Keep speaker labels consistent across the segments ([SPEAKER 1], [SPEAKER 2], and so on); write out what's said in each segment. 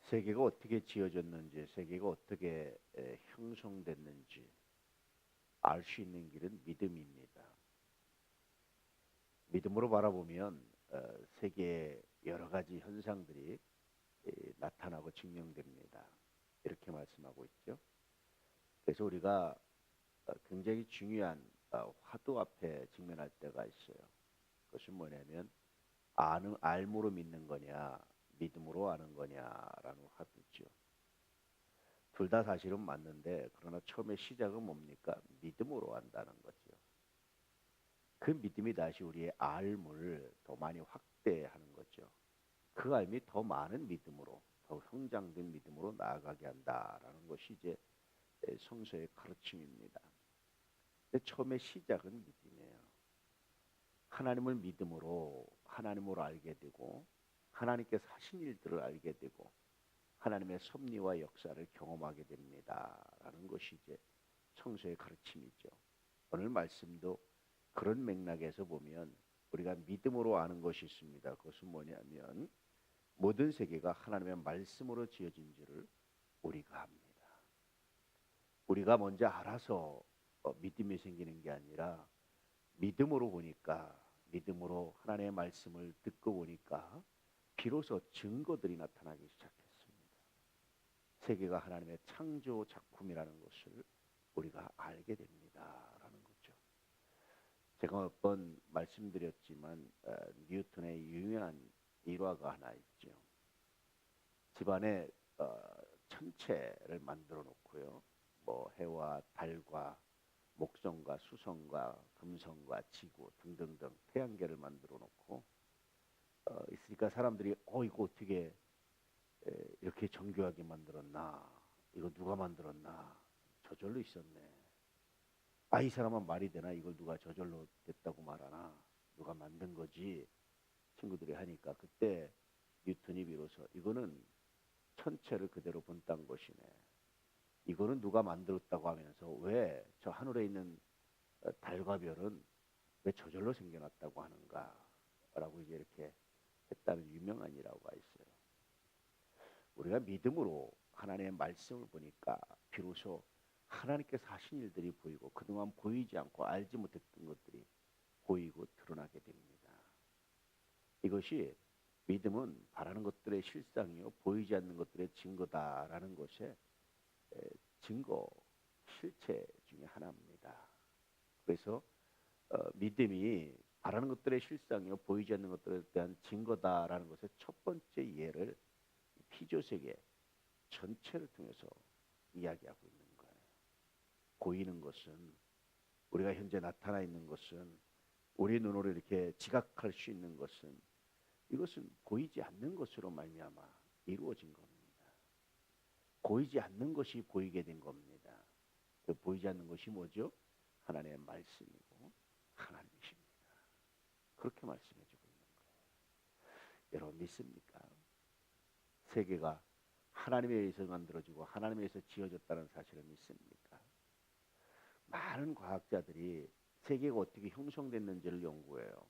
[SPEAKER 1] 세계가 어떻게 지어졌는지, 세계가 어떻게 형성됐는지 알 수 있는 길은 믿음입니다. 믿음으로 바라보면 세계의 여러 가지 현상들이 나타나고 증명됩니다. 이렇게 말씀하고 있죠. 그래서 우리가 굉장히 중요한 화두 앞에 직면할 때가 있어요. 그것은 뭐냐면 알므로 믿는 거냐, 믿음으로 아는 거냐라는 화두죠. 둘 다 사실은 맞는데 그러나 처음에 시작은 뭡니까? 믿음으로 한다는 거죠. 그 믿음이 다시 우리의 알을 더 많이 확대하는 거죠. 그 알미 더 많은 믿음으로, 더 성장된 믿음으로 나아가게 한다라는 것이 이제 성서의 가르침입니다. 근데 처음에 시작은 믿음이에요. 하나님을 믿음으로 하나님으로 알게 되고 하나님께서 하신 일들을 알게 되고 하나님의 섭리와 역사를 경험하게 됩니다라는 것이 이제 성서의 가르침이죠. 오늘 말씀도 그런 맥락에서 보면 우리가 믿음으로 아는 것이 있습니다. 그것은 뭐냐면 모든 세계가 하나님의 말씀으로 지어진 줄을 우리가 압니다. 우리가 먼저 알아서 믿음이 생기는 게 아니라 믿음으로 보니까, 믿음으로 하나님의 말씀을 듣고 보니까 비로소 증거들이 나타나기 시작했습니다. 세계가 하나님의 창조 작품이라는 것을 우리가 알게 됩니다라는 거죠. 제가 몇 번 말씀드렸지만 뉴턴의 유명한 일화가 하나 있죠. 집안에 천체를 만들어 놓고요. 뭐 해와 달과 목성과 수성과 금성과 지구 등등등 태양계를 만들어 놓고 있으니까 사람들이 이거 어떻게 이렇게 정교하게 만들었나? 이거 누가 만들었나? 저절로 있었네. 이 사람은 말이 되나? 이걸 누가 저절로 됐다고 말하나? 누가 만든 거지? 친구들이 하니까 그때 뉴턴이 비로소 이거는 천체를 그대로 본딴 것이네. 이거는 누가 만들었다고 하면서 왜 저 하늘에 있는 달과 별은 왜 저절로 생겨났다고 하는가라고 이제 이렇게 했다는 유명한 일화가 있어요. 우리가 믿음으로 하나님의 말씀을 보니까 비로소 하나님께서 하신 일들이 보이고 그동안 보이지 않고 알지 못했던 것들이 보이고 드러나게 됩니다. 이것이 믿음은 바라는 것들의 실상이요 보이지 않는 것들의 증거다라는 것에 증거 실체 중에 하나입니다. 그래서 믿음이 바라는 것들의 실상이요 보이지 않는 것들에 대한 증거다라는 것의 첫 번째 예를 피조세계 전체를 통해서 이야기하고 있는 거예요. 보이는 것은 우리가 현재 나타나 있는 것은 우리 눈으로 이렇게 지각할 수 있는 것은 이것은 보이지 않는 것으로 말미암아 이루어진 겁니다. 보이지 않는 것이 보이게 된 겁니다. 그 보이지 않는 것이 뭐죠? 하나님의 말씀이고 하나님이십니다. 그렇게 말씀해주고 있는 거예요. 여러분 믿습니까? 세계가 하나님에 의해서 만들어지고 하나님에 의해서 지어졌다는 사실을 믿습니까? 많은 과학자들이 세계가 어떻게 형성됐는지를 연구해요.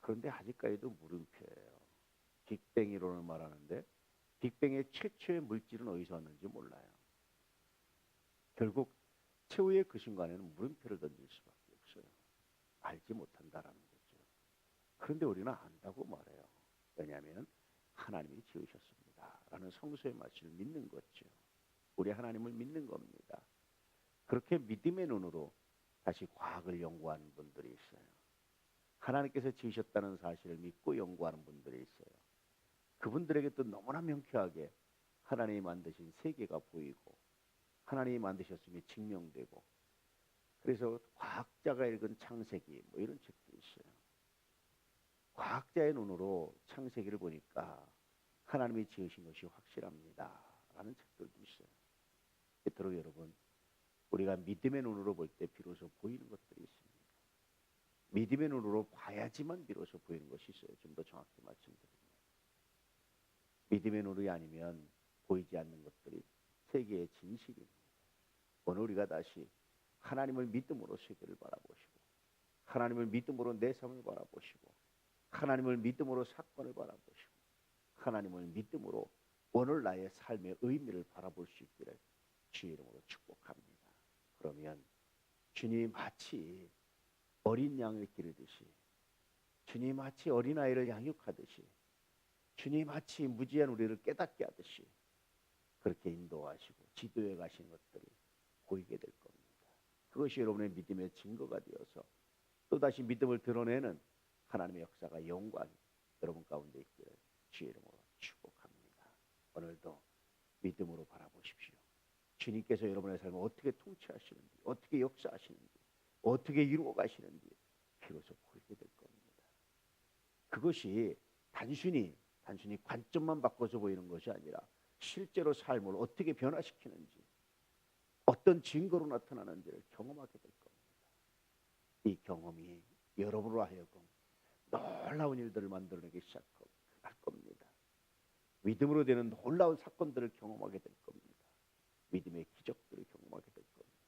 [SPEAKER 1] 그런데 아직까지도 물음표예요. 빅뱅 이론을 말하는데 빅뱅의 최초의 물질은 어디서 왔는지 몰라요. 결국 최후의 그 순간에는 물음표를 던질 수밖에 없어요. 알지 못한다라는 거죠. 그런데 우리는 안다고 말해요. 왜냐하면 하나님이 지으셨습니다. 라는 성서의 말씀을 믿는 거죠. 우리 하나님을 믿는 겁니다. 그렇게 믿음의 눈으로 다시 과학을 연구하는 분들이 있어요. 하나님께서 지으셨다는 사실을 믿고 연구하는 분들이 있어요. 그분들에게 또 너무나 명쾌하게 하나님이 만드신 세계가 보이고 하나님이 만드셨음이 증명되고 그래서 과학자가 읽은 창세기 뭐 이런 책도 있어요. 과학자의 눈으로 창세기를 보니까 하나님이 지으신 것이 확실합니다. 라는 책들도 있어요. 그토록 여러분 우리가 믿음의 눈으로 볼 때 비로소 보이는 것들이 있습니다. 믿음의 눈으로 봐야지만 비로소 보이는 것이 있어요. 좀 더 정확히 말씀드리면 믿음의 눈이 아니면 보이지 않는 것들이 세계의 진실입니다. 오늘 우리가 다시 하나님을 믿음으로 세계를 바라보시고 하나님을 믿음으로 내 삶을 바라보시고 하나님을 믿음으로 사건을 바라보시고 하나님을 믿음으로 오늘 나의 삶의 의미를 바라볼 수 있기를 주의 이름으로 축복합니다. 그러면 주님이 마치 어린 양을 기르듯이, 주님이 마치 어린아이를 양육하듯이, 주님이 마치 무지한 우리를 깨닫게 하듯이 그렇게 인도하시고 지도해 가신 것들이 보이게 될 겁니다. 그것이 여러분의 믿음의 증거가 되어서 또다시 믿음을 드러내는 하나님의 역사가 영광이 여러분 가운데 있기를 주의 이름으로 축복합니다. 오늘도 믿음으로 바라보십시오. 주님께서 여러분의 삶을 어떻게 통치하시는지, 어떻게 역사하시는지, 어떻게 이루어 가시는지 비로소 보이게 될 겁니다. 그것이 단순히 관점만 바꿔서 보이는 것이 아니라 실제로 삶을 어떻게 변화시키는지, 어떤 증거로 나타나는지를 경험하게 될 겁니다. 이 경험이 여러분으로 하여금 놀라운 일들을 만들어내기 시작할 겁니다. 믿음으로 되는 놀라운 사건들을 경험하게 될 겁니다. 믿음의 기적들을 경험하게 될 겁니다.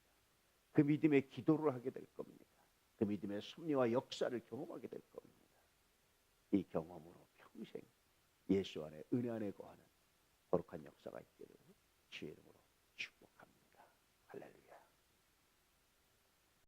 [SPEAKER 1] 그 믿음의 기도를 하게 될 겁니다. 그 믿음의 섭리와 역사를 경험하게 될 겁니다. 이 경험으로 평생 예수 안에 은혜 안에 거하는 거룩한 역사가 있기를 주의 이름으로 축복합니다. 할렐루야.